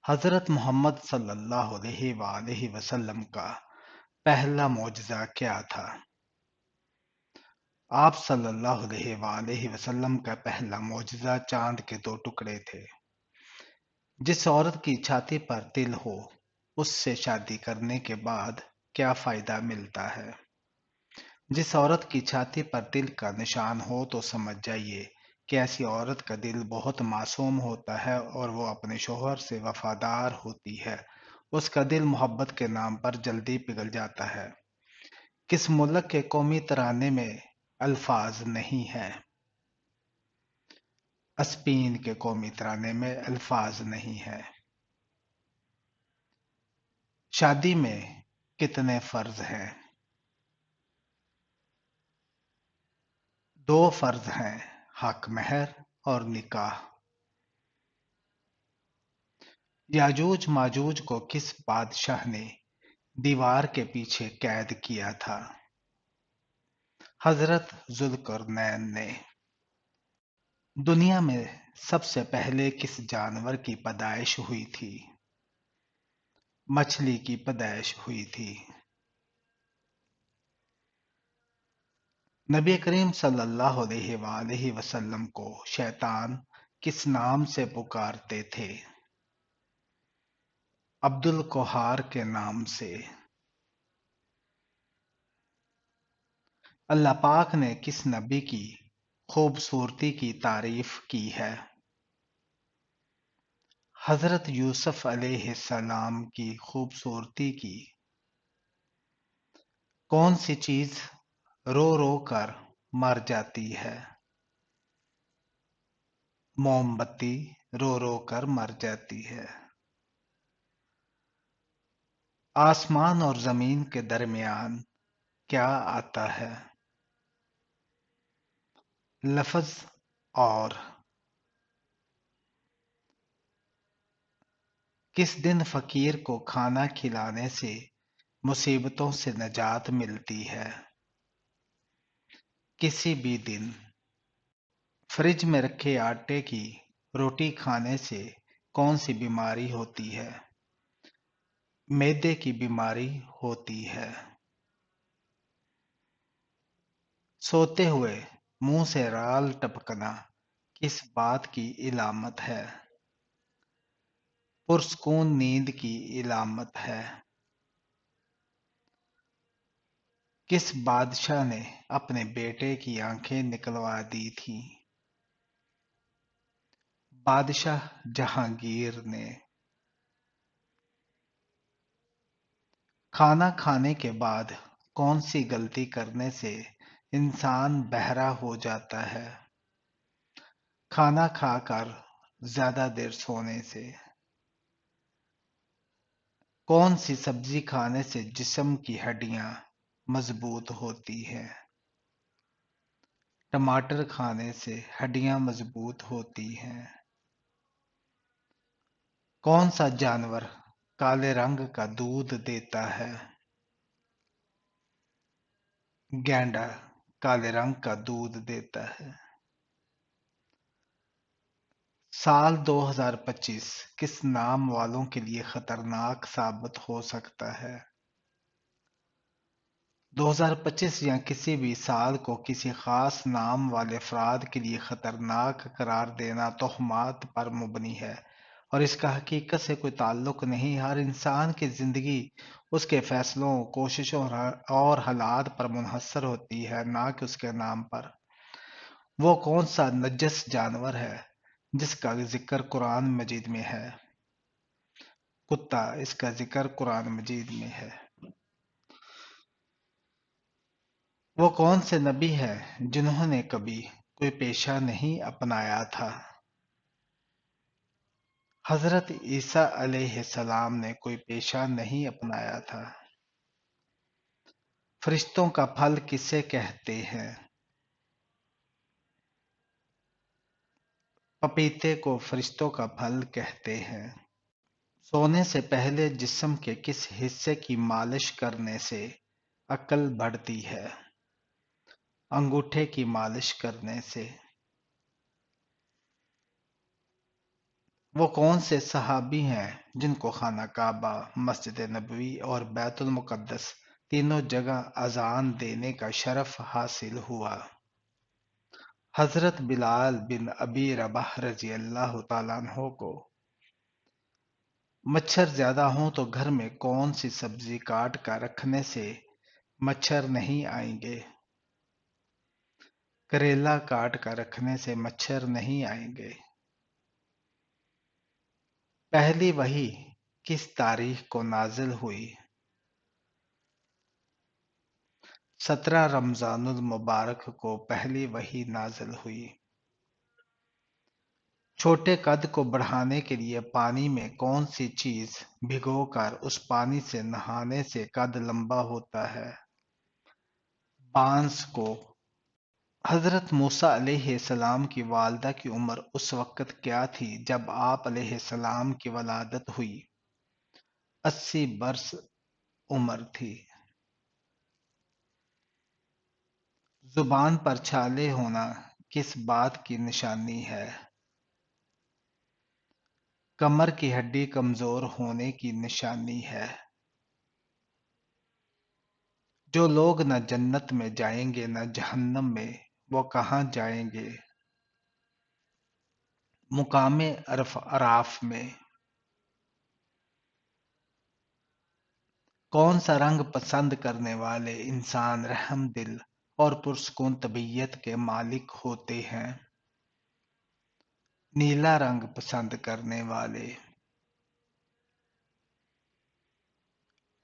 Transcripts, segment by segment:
حضرت محمد صلی اللہ علیہ وآلہ وسلم کا پہلا معجزہ کیا تھا؟ آپ صلی اللہ علیہ وآلہ وسلم کا پہلا معجزہ چاند کے دو ٹکڑے تھے۔ جس عورت کی چھاتی پر تل ہو، اس سے شادی کرنے کے بعد کیا فائدہ ملتا ہے؟ جس عورت کی چھاتی پر تل کا نشان ہو تو سمجھ جائیے کہ ایسی عورت کا دل بہت معصوم ہوتا ہے اور وہ اپنے شوہر سے وفادار ہوتی ہے۔ اس کا دل محبت کے نام پر جلدی پگھل جاتا ہے۔ کس ملک کے قومی ترانے میں الفاظ نہیں ہیں؟ اسپین کے قومی ترانے میں الفاظ نہیں ہیں۔ شادی میں کتنے فرض ہیں؟ 2 فرض ہیں، حق مہر اور نکاح۔ یاجوج ماجوج کو کس بادشاہ نے دیوار کے پیچھے قید کیا تھا؟ حضرت ذوالقرنین نے۔ دنیا میں سب سے پہلے کس جانور کی پیدائش ہوئی تھی؟ مچھلی کی پیدائش ہوئی تھی۔ نبی کریم صلی اللہ علیہ وآلہ وسلم کو شیطان کس نام سے پکارتے تھے؟ عبد القہار کے نام سے۔ اللہ پاک نے کس نبی کی خوبصورتی کی تعریف کی ہے؟ حضرت یوسف علیہ السلام کی خوبصورتی کی۔ کون سی چیز رو رو کر مر جاتی ہے؟ موم بتی رو رو کر مر جاتی ہے۔ آسمان اور زمین کے درمیان کیا آتا ہے؟ لفظ اور۔ کس دن فقیر کو کھانا کھلانے سے مصیبتوں سے نجات ملتی ہے؟ کسی بھی دن۔ فریج میں رکھے آٹے کی روٹی کھانے سے کون سی بیماری ہوتی ہے؟ معدے کی بیماری ہوتی ہے۔ سوتے ہوئے منہ سے رال ٹپکنا کس بات کی علامت ہے؟ پرسکون نیند کی علامت ہے۔ کس بادشاہ نے اپنے بیٹے کی آنکھیں نکلوا دی تھیں؟ بادشاہ جہانگیر نے۔ کھانا کھانے کے بعد کون سی غلطی کرنے سے انسان بہرا ہو جاتا ہے؟ کھانا کھا کر زیادہ دیر سونے سے۔ کون سی سبزی کھانے سے جسم کی ہڈیاں مضبوط ہوتی ہیں؟ ٹماٹر کھانے سے ہڈیاں مضبوط ہوتی ہیں۔ کون سا جانور کالے رنگ کا دودھ دیتا ہے؟ گینڈا کالے رنگ کا دودھ دیتا ہے۔ سال 2025 کس نام والوں کے لیے خطرناک ثابت ہو سکتا ہے؟ 2025 یا کسی بھی سال کو کسی خاص نام والے افراد کے لیے خطرناک قرار دینا تہمات پر مبنی ہے اور اس کا حقیقت سے کوئی تعلق نہیں۔ ہر انسان کی زندگی اس کے فیصلوں، کوششوں اور حالات پر منحصر ہوتی ہے، نہ کہ اس کے نام پر۔ وہ کون سا نجس جانور ہے جس کا ذکر قرآن مجید میں ہے؟ کتا، اس کا ذکر قرآن مجید میں ہے۔ وہ کون سے نبی ہیں جنہوں نے کبھی کوئی پیشہ نہیں اپنایا تھا؟ حضرت عیسیٰ علیہ السلام نے کوئی پیشہ نہیں اپنایا تھا۔ فرشتوں کا پھل کسے کہتے ہیں؟ پپیتے کو فرشتوں کا پھل کہتے ہیں۔ سونے سے پہلے جسم کے کس حصے کی مالش کرنے سے عقل بڑھتی ہے؟ انگوٹھے کی مالش کرنے سے۔ وہ کون سے صحابی ہیں جن کو خانہ کعبہ، مسجد نبوی اور بیت المقدس تینوں جگہ اذان دینے کا شرف حاصل ہوا؟ حضرت بلال بن ابی رباح رضی اللہ تعالیٰ عنہ کو مچھر زیادہ ہوں تو گھر میں کون سی سبزی کاٹ کر رکھنے سے مچھر نہیں آئیں گے؟ کریلا کاٹ کر رکھنے سے مچھر نہیں آئیں گے۔ پہلی وحی کس تاریخ کو نازل ہوئی؟ 17 رمضان المبارک کو پہلی وحی نازل ہوئی۔ چھوٹے قد کو بڑھانے کے لیے پانی میں کون سی چیز بھگو کر اس پانی سے نہانے سے قد لمبا ہوتا ہے؟ بانس کو۔ حضرت موسیٰ علیہ السلام کی والدہ کی عمر اس وقت کیا تھی جب آپ علیہ السلام کی ولادت ہوئی؟ 80 برس عمر تھی۔ زبان پر چھالے ہونا کس بات کی نشانی ہے؟ کمر کی ہڈی کمزور ہونے کی نشانی ہے۔ جو لوگ نہ جنت میں جائیں گے نہ جہنم میں، وہ کہاں جائیں گے؟ مقام عراف میں۔ کون سا رنگ پسند کرنے والے انسان رحم دل اور پرسکون طبیعت کے مالک ہوتے ہیں؟ نیلا رنگ پسند کرنے والے۔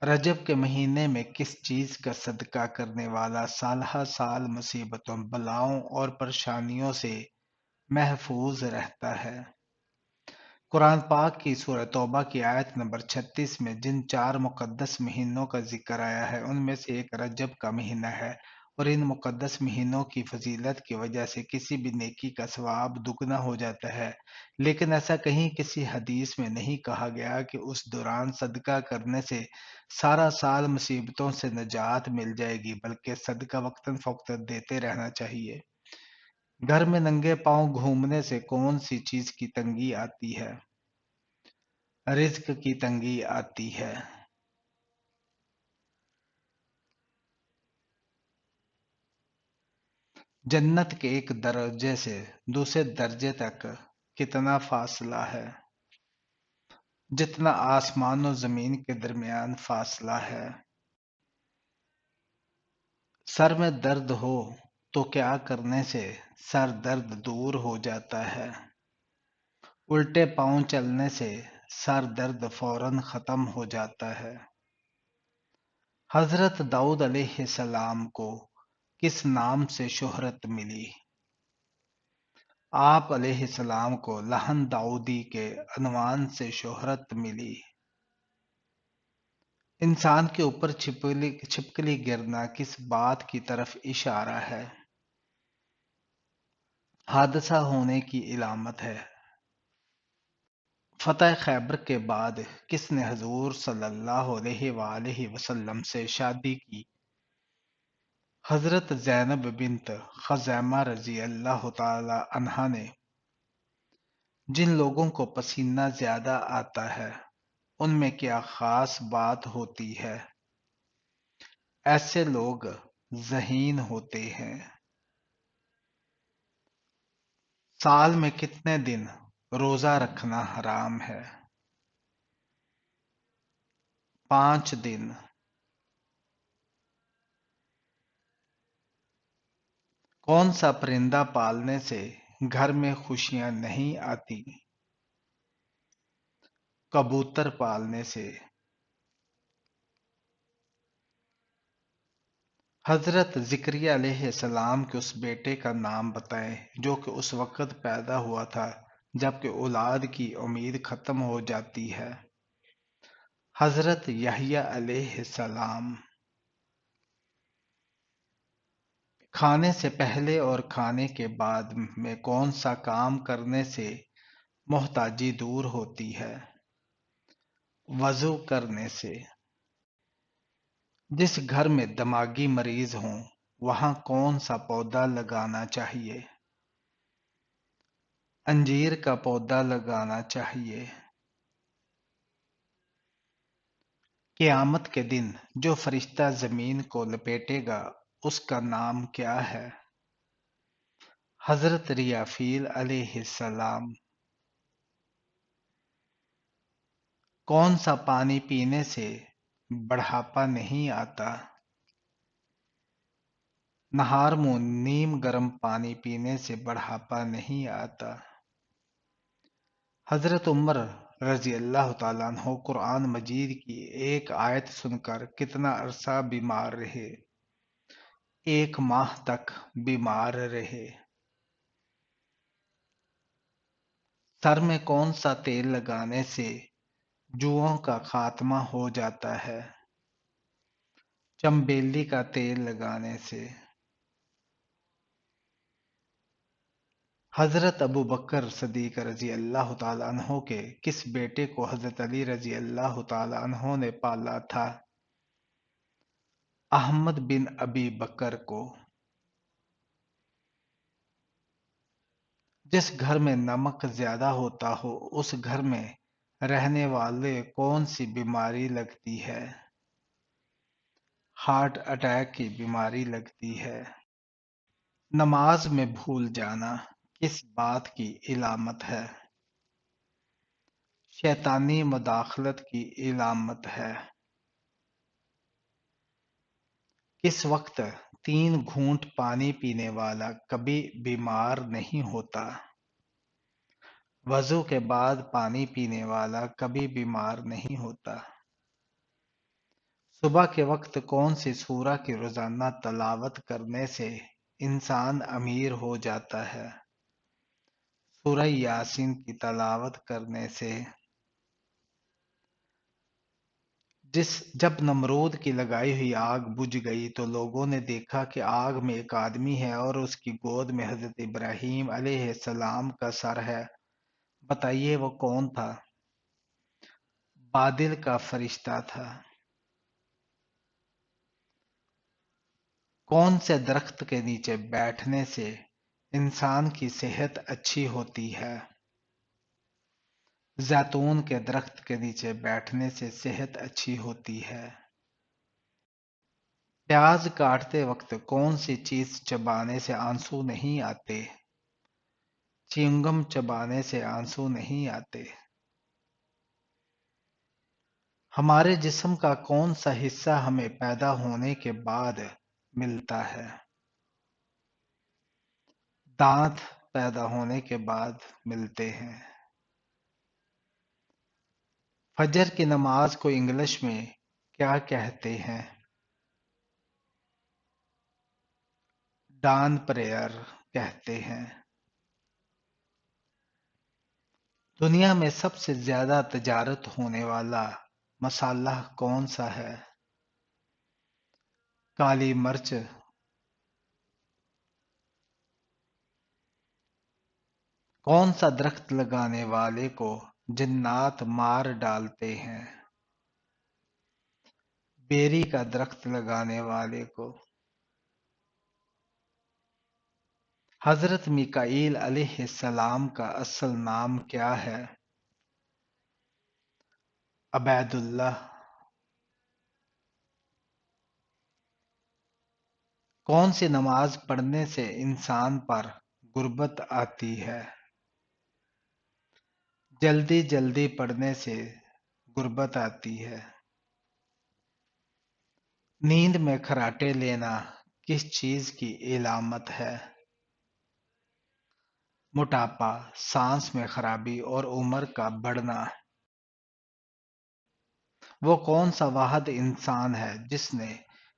رجب کے مہینے میں کس چیز کا صدقہ کرنے والا سالہ سال مصیبتوں، بلاؤں اور پریشانیوں سے محفوظ رہتا ہے؟ قرآن پاک کی سورہ توبہ کی آیت نمبر 36 میں جن 4 مقدس مہینوں کا ذکر آیا ہے ان میں سے ایک رجب کا مہینہ ہے، اور ان مقدس مہینوں کی فضیلت کی وجہ سے کسی بھی نیکی کا ثواب دگنا ہو جاتا ہے، لیکن ایسا کہیں کسی حدیث میں نہیں کہا گیا کہ اس دوران صدقہ کرنے سے سارا سال مصیبتوں سے نجات مل جائے گی، بلکہ صدقہ وقتاً فوقتاً دیتے رہنا چاہیے۔ گھر میں ننگے پاؤں گھومنے سے کون سی چیز کی تنگی آتی ہے؟ رزق کی تنگی آتی ہے۔ جنت کے ایک درجے سے دوسرے درجے تک کتنا فاصلہ ہے؟ جتنا آسمان و زمین کے درمیان فاصلہ ہے۔ سر میں درد ہو تو کیا کرنے سے سر درد دور ہو جاتا ہے؟ الٹے پاؤں چلنے سے سر درد فوراً ختم ہو جاتا ہے۔ حضرت داؤد علیہ السلام کو کس نام سے شہرت ملی؟ آپ علیہ السلام کو لہن داؤدی کے عنوان سے شہرت ملی۔ انسان کے اوپر چھپکلی گرنا کس بات کی طرف اشارہ ہے؟ حادثہ ہونے کی علامت ہے۔ فتح خیبر کے بعد کس نے حضور صلی اللہ علیہ وآلہ وسلم سے شادی کی؟ حضرت زینب بنت خزیمہ رضی اللہ تعالی عنہا نے۔ جن لوگوں کو پسینہ زیادہ آتا ہے ان میں کیا خاص بات ہوتی ہے؟ ایسے لوگ ذہین ہوتے ہیں۔ سال میں کتنے دن روزہ رکھنا حرام ہے؟ 5 دن۔ کون سا پرندہ پالنے سے گھر میں خوشیاں نہیں آتی؟ کبوتر پالنے سے۔ حضرت زکریا علیہ السلام کے اس بیٹے کا نام بتائیں جو کہ اس وقت پیدا ہوا تھا جبکہ اولاد کی امید ختم ہو جاتی ہے۔ حضرت یحییٰ علیہ السلام۔ کھانے سے پہلے اور کھانے کے بعد میں کون سا کام کرنے سے محتاجی دور ہوتی ہے؟ وضو کرنے سے۔ جس گھر میں دماغی مریض ہوں وہاں کون سا پودا لگانا چاہیے؟ انجیر کا پودا لگانا چاہیے۔ قیامت کے دن جو فرشتہ زمین کو لپیٹے گا اس کا نام کیا ہے؟ حضرت ریافیل علیہ السلام۔ کون سا پانی پینے سے بڑھاپا نہیں آتا؟ نہار منہ نیم گرم پانی پینے سے بڑھاپا نہیں آتا۔ حضرت عمر رضی اللہ تعالیٰ عنہ قرآن مجید کی ایک آیت سن کر کتنا عرصہ بیمار رہے؟ 1 ماہ تک بیمار رہے۔ سر میں کون سا تیل لگانے سے جوؤں کا خاتمہ ہو جاتا ہے؟ چمبیلی کا تیل لگانے سے۔ حضرت ابو بکر صدیق رضی اللہ تعالیٰ عنہ کے کس بیٹے کو حضرت علی رضی اللہ تعالیٰ عنہ نے پالا تھا؟ احمد بن ابی بکر کو۔ جس گھر میں نمک زیادہ ہوتا ہو اس گھر میں رہنے والے کون سی بیماری لگتی ہے؟ ہارٹ اٹیک کی بیماری لگتی ہے۔ نماز میں بھول جانا کس بات کی علامت ہے؟ شیطانی مداخلت کی علامت ہے۔ کس وقت 3 گھونٹ پانی پینے والا کبھی بیمار نہیں ہوتا؟ وضو کے بعد پانی پینے والا کبھی بیمار نہیں ہوتا۔ صبح کے وقت کون سی سورہ کی روزانہ تلاوت کرنے سے انسان امیر ہو جاتا ہے؟ سورہ یاسین کی تلاوت کرنے سے۔ جب نمرود کی لگائی ہوئی آگ بجھ گئی تو لوگوں نے دیکھا کہ آگ میں ایک آدمی ہے اور اس کی گود میں حضرت ابراہیم علیہ السلام کا سر ہے، بتائیے وہ کون تھا؟ بادل کا فرشتہ تھا۔ کون سے درخت کے نیچے بیٹھنے سے انسان کی صحت اچھی ہوتی ہے؟ زیتون کے درخت کے نیچے بیٹھنے سے صحت اچھی ہوتی ہے۔ پیاز کاٹتے وقت کون سی چیز چبانے سے آنسو نہیں آتے؟ چیونگم چبانے سے آنسو نہیں آتے۔ ہمارے جسم کا کون سا حصہ ہمیں پیدا ہونے کے بعد ملتا ہے؟ دانت پیدا ہونے کے بعد ملتے ہیں۔ فجر کی نماز کو انگلش میں کیا کہتے ہیں؟ ڈان پریئر کہتے ہیں۔ دنیا میں سب سے زیادہ تجارت ہونے والا مسالہ کون سا ہے؟ کالی مرچ۔ کون سا درخت لگانے والے کو جنات مار ڈالتے ہیں؟ بیری کا درخت لگانے والے کو۔ حضرت میکائیل علیہ السلام کا اصل نام کیا ہے؟ عبید اللہ۔ کون سی نماز پڑھنے سے انسان پر غربت آتی ہے؟ جلدی جلدی پڑھنے سے غربت آتی ہے۔ نیند میں خراٹے لینا کس چیز کی علامت ہے؟ موٹاپا، سانس میں خرابی اور عمر کا بڑھنا۔ وہ کون سا واحد انسان ہے جس نے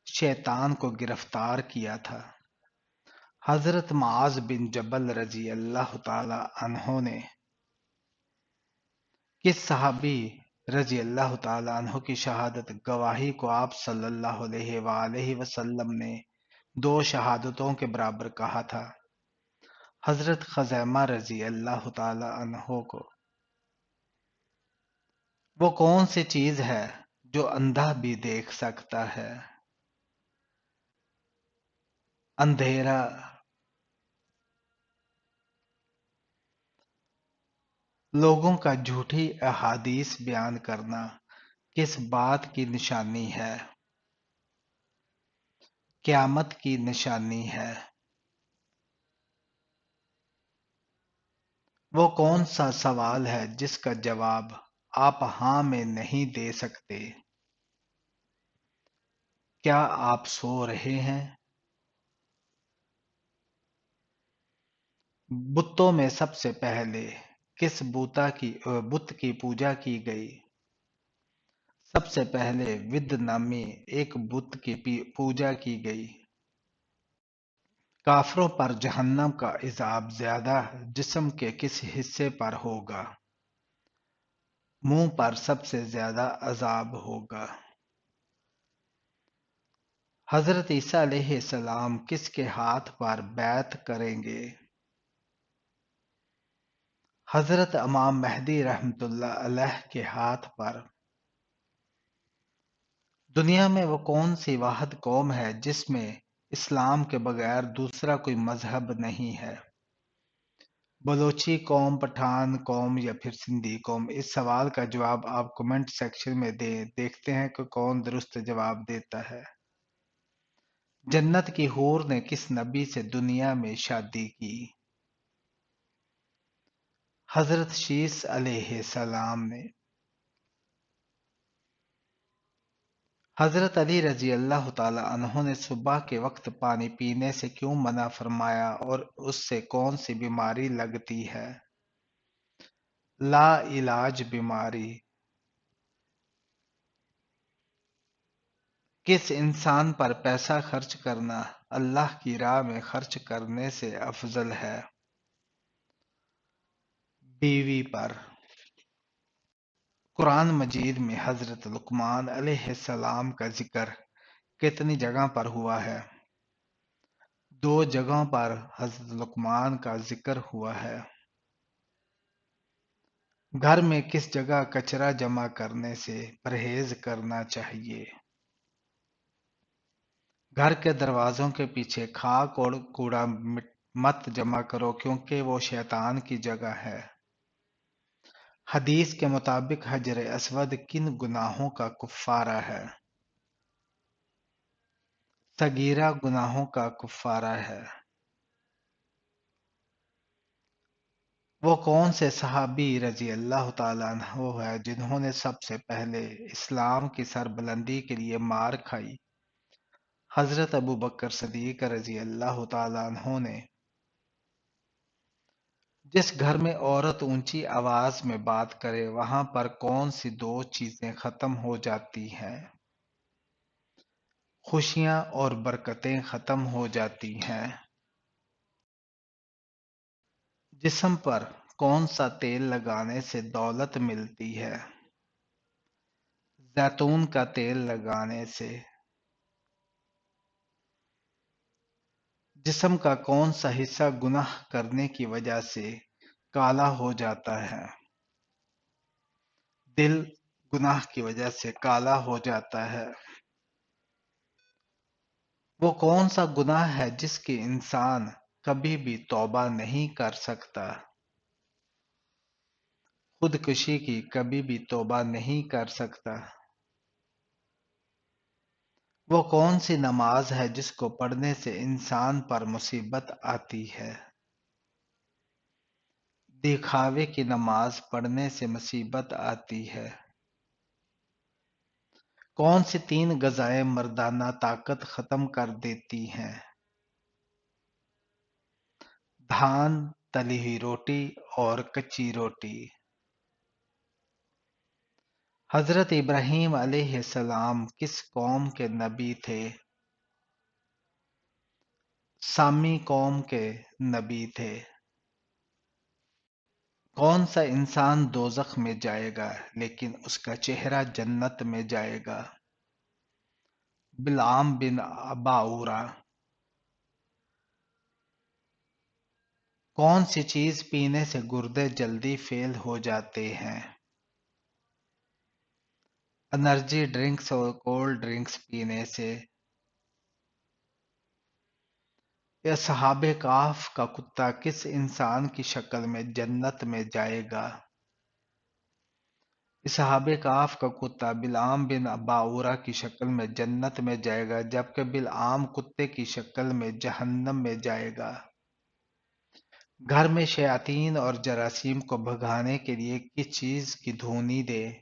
شیطان کو گرفتار کیا تھا؟ حضرت معاذ بن جبل رضی اللہ تعالی عنہ نے کس صحابی رضی اللہ تعالی عنہ کی شہادت گواہی کو آپ صلی اللہ علیہ وآلہ وسلم نے 2 شہادتوں کے برابر کہا تھا؟ حضرت خزیمہ رضی اللہ تعالی عنہ کو۔ وہ کون سی چیز ہے جو اندھا بھی دیکھ سکتا ہے؟ اندھیرا۔ لوگوں کا جھوٹی احادیث بیان کرنا کس بات کی نشانی ہے؟ قیامت کی نشانی ہے۔ وہ کون سا سوال ہے جس کا جواب آپ ہاں میں نہیں دے سکتے؟ کیا آپ سو رہے ہیں؟ بتوں میں سب سے پہلے کس بت کی پوجا کی گئی؟ سب سے پہلے ودھ نامی ایک بت کی پوجا کی گئی۔ کافروں پر جہنم کا عذاب زیادہ جسم کے کس حصے پر ہوگا؟ منہ پر سب سے زیادہ عذاب ہوگا۔ حضرت عیسیٰ علیہ السلام کس کے ہاتھ پر بیعت کریں گے؟ حضرت امام مہدی رحمت اللہ علیہ کے ہاتھ پر۔ دنیا میں وہ کون سی واحد قوم ہے جس میں اسلام کے بغیر دوسرا کوئی مذہب نہیں ہے؟ بلوچی قوم، پٹھان قوم یا پھر سندھی قوم؟ اس سوال کا جواب آپ کمنٹ سیکشن میں دیں، دیکھتے ہیں کہ کون درست جواب دیتا ہے۔ جنت کی حور نے کس نبی سے دنیا میں شادی کی؟ حضرت شیس علیہ السلام نے۔ حضرت علی رضی اللہ تعالی عنہ نے صبح کے وقت پانی پینے سے کیوں منع فرمایا اور اس سے کون سی بیماری لگتی ہے؟ لا علاج بیماری۔ کس انسان پر پیسہ خرچ کرنا اللہ کی راہ میں خرچ کرنے سے افضل ہے؟ بیوی پر۔ قرآن مجید میں حضرت لقمان علیہ السلام کا ذکر کتنی جگہ پر ہوا ہے؟ 2 جگہوں پر حضرت لقمان کا ذکر ہوا ہے۔ گھر میں کس جگہ کچرا جمع کرنے سے پرہیز کرنا چاہیے؟ گھر کے دروازوں کے پیچھے خاک اور کوڑا مت جمع کرو کیونکہ وہ شیطان کی جگہ ہے۔ حدیث کے مطابق حجر اسود کن گناہوں کا کفارہ ہے؟ صغیرہ گناہوں کا کفارہ ہے۔ وہ کون سے صحابی رضی اللہ تعالیٰ عنہ ہے جنہوں نے سب سے پہلے اسلام کی سربلندی کے لیے مار کھائی؟ حضرت ابو بکر صدیق رضی اللہ تعالیٰ عنہ نے۔ جس گھر میں عورت اونچی آواز میں بات کرے وہاں پر کون سی 2 چیزیں ختم ہو جاتی ہیں؟ خوشیاں اور برکتیں ختم ہو جاتی ہیں۔ جسم پر کون سا تیل لگانے سے دولت ملتی ہے؟ زیتون کا تیل لگانے سے۔ جسم کا کون سا حصہ گناہ کرنے کی وجہ سے کالا ہو جاتا ہے؟ دل گناہ کی وجہ سے کالا ہو جاتا ہے۔ وہ کون سا گناہ ہے جس کی انسان کبھی بھی توبہ نہیں کر سکتا؟ خودکشی کی کبھی بھی توبہ نہیں کر سکتا۔ وہ کون سی نماز ہے جس کو پڑھنے سے انسان پر مصیبت آتی ہے؟ دکھاوے کی نماز پڑھنے سے مصیبت آتی ہے۔ کون سی 3 غذائیں مردانہ طاقت ختم کر دیتی ہیں؟ دھان، تلی ہوئی روٹی اور کچی روٹی۔ حضرت ابراہیم علیہ السلام کس قوم کے نبی تھے؟ سامی قوم کے نبی تھے۔ کون سا انسان دوزخ میں جائے گا لیکن اس کا چہرہ جنت میں جائے گا؟ بلعام بن باورا۔ کون سی چیز پینے سے گردے جلدی فیل ہو جاتے ہیں؟ انرجی ڈرنکس اور کولڈ ڈرنکس پینے سے۔ اصحاب کہف کا کتا کس انسان کی شکل میں جنت میں جائے گا؟ اصحاب کہف کا کتا بلعام بن باورا کی شکل میں جنت میں جائے گا جبکہ بلعام کتے کی شکل میں جہنم میں جائے گا۔ گھر میں شیاطین اور جراثیم کو بھگانے کے لیے کس چیز کی دھونی دیں؟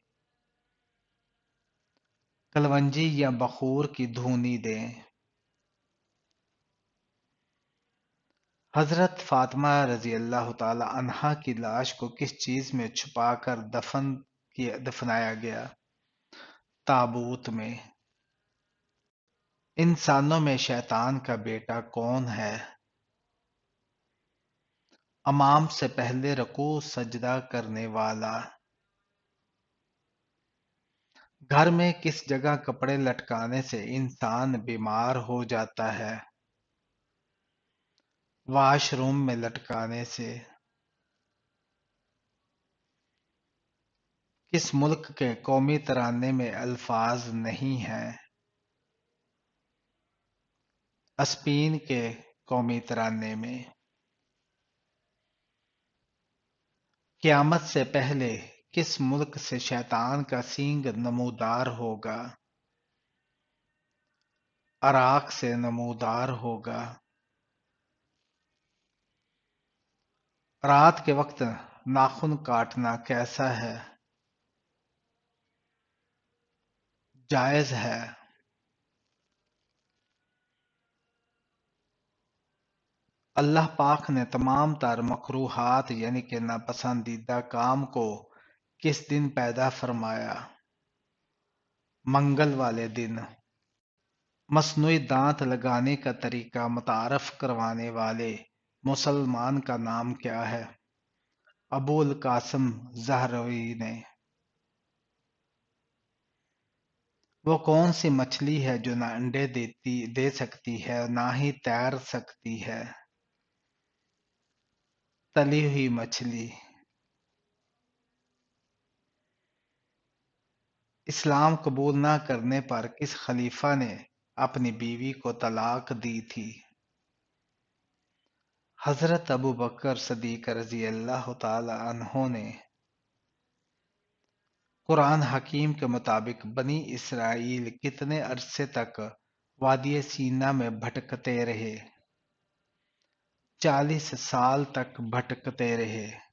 کلونجی یا بخور کی دھونی دیں؟ حضرت فاطمہ رضی اللہ تعالی عنہا کی لاش کو کس چیز میں چھپا کر دفنایا گیا؟ تابوت میں۔ انسانوں میں شیطان کا بیٹا کون ہے؟ امام سے پہلے رکوع سجدہ کرنے والا۔ گھر میں کس جگہ کپڑے لٹکانے سے انسان بیمار ہو جاتا ہے؟ واش روم میں لٹکانے سے۔ کس ملک کے قومی ترانے میں الفاظ نہیں ہیں؟ اسپین کے قومی ترانے میں۔ قیامت سے پہلے کس ملک سے شیطان کا سینگ نمودار ہوگا؟ عراق سے نمودار ہوگا۔ رات کے وقت ناخن کاٹنا کیسا ہے؟ جائز ہے۔ اللہ پاک نے تمام تر مکروہات یعنی کہ ناپسندیدہ کام کو کس دن پیدا فرمایا؟ منگل والے دن۔ مصنوعی دانت لگانے کا طریقہ متعارف کروانے والے مسلمان کا نام کیا ہے؟ ابو القاسم زہروی نے۔ وہ کون سی مچھلی ہے جو نہ انڈے دے سکتی ہے اور نہ ہی تیر سکتی ہے؟ تلی ہوئی مچھلی۔ اسلام قبول نہ کرنے پر کس خلیفہ نے اپنی بیوی کو طلاق دی تھی؟ حضرت ابوبکر صدیق رضی اللہ تعالی عنہ نے۔ قرآن حکیم کے مطابق بنی اسرائیل کتنے عرصے تک وادی سینا میں بھٹکتے رہے؟ 40 سال تک بھٹکتے رہے۔